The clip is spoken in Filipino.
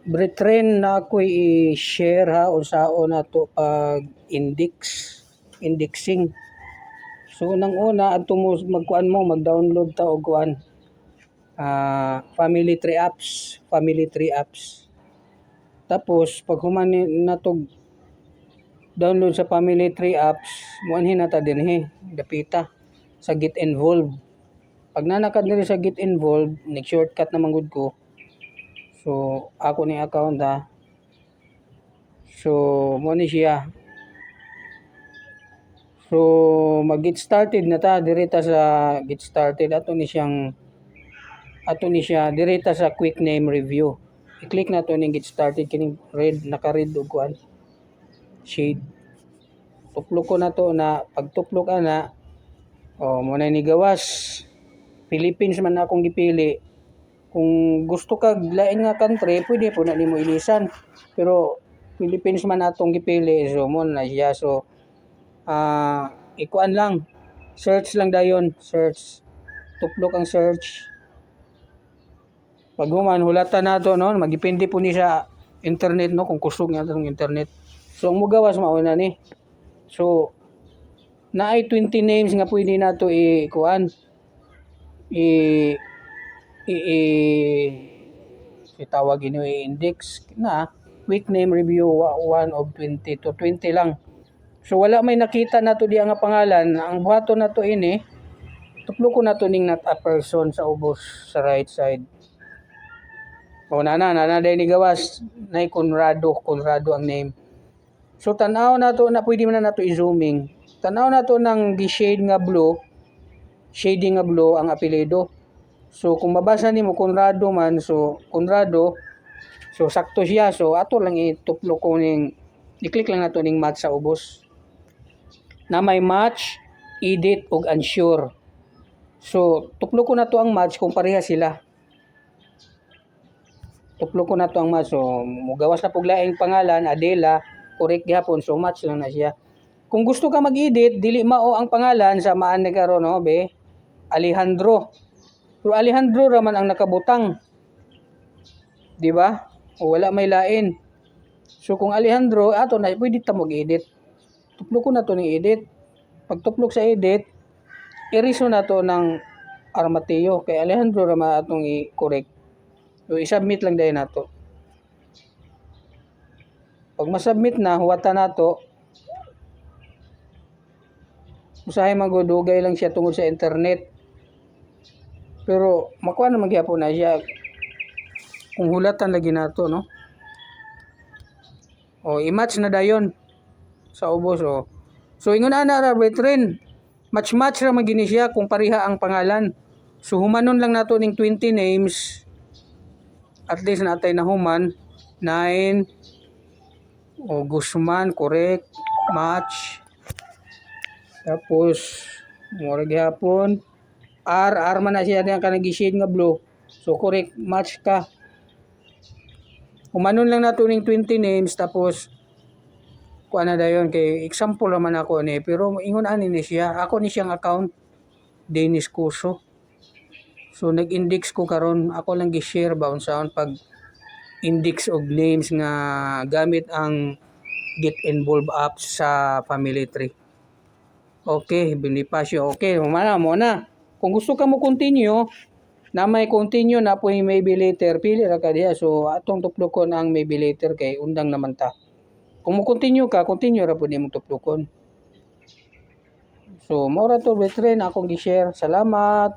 Brethren, na ako i-share ha unsaon na to pag indexing. So unang-una adto mo magkuan mo mag-download ta og kuan family tree apps. Tapos pag human natog download sa family tree apps, muanhin na ta dinhi dapita sa get involved. Pag nanakad diri sa get involved, nag-shortcut na manggod ko. So ako ni account ha. So mo ni siya. So mag-get started na ta diri ta sa get started ato ni siya diri ta sa quick name review. I-click na to ning get started kining red naka-red og kuan shade. Tuplok ko na to na pag tuplok ana mo na ni gawas. Philippines man akong gipili. Kung gusto kag lain nga country, pwede po na nimo ilisan. Pero Philippines man atong gipili, so mo na siya. So ikuan lang. Search lang dayon, search. Tuplok ang search. Pag human hulatan nato no, magdepende po ni sa internet no kung kusog nga atong internet. So ang mugawas mao na ni. So naay 20 names nga pwede nato ikuan itawag inyo i-index na quick name review 1 of 20 to 20 lang. So wala may nakita nato diya nga pangalan, ang buhaton nato ini tuplo ko nato ning not a person sa ubos sa right side. O nana day ni gawas nay Conrado ang name. So tan-aw nato na pwede man na nato i-zooming. Tan-aw nato ng shading nga blue ang apelyido. So kung mabasa nimo Conrado man, so Conrado, so sakto siya. So ato lang ituplo ko ning i-click lang nato ning match sa ubos. Na may match, edit ug unsure. So tuplo ko nato ang match kung pareha sila. Tuplo ko nato ang match. So mugawas na pug laing pangalan, Adela, correct gyapon, so match lang na siya. Kung gusto ka mag-edit, dili mao ang pangalan sa maan ni karon no, be Alejandro. Pero Alejandro raman ang nakabutang. Di ba? O wala may lain. So kung Alejandro, ato na pwede ta mag-edit. Tuplok ko na to ni edit. Pag tuplok sa edit, iriso na to ng Armateo kay Alejandro raman atong i-correct. So i-submit lang dahil nato. Pag ma-submit na, huwata nato. Usahay magudugay lang siya tungod sa internet. Pero makuha naman gyapon na siya kung hulatan lagi nato no. O i-match na dayon sa ubos o. So ingon ana ra brethren, match ra magini siya kung pareha ang pangalan. So humanon lang nato ning 20 names. At least natay na human 9 o Guzman correct match. Tapos mura gyapon R man na siya diyan ka nag-shade nga blue. So correct match ka. Umanon lang nato ning 20 names tapos kuan na dayon kay example naman ako ni pero ingon ani ni siya. Ako ni siyang account Dennis Cuso. So nag-index ko karon ako lang gi-share ba unsaon pag index og names nga gamit ang get involved app sa family tree. Okay, Bonifacio. Okay, mo na. Kung gusto ka mo continue, na may continue na po yung maybe later, pili ra ka diya. So, atong tuplokon ang maybe later kay undang naman ta. Kung mo continue ka, continue ra po niya mong tuplokon. So, maura to, brethren, akong gi-share. Salamat.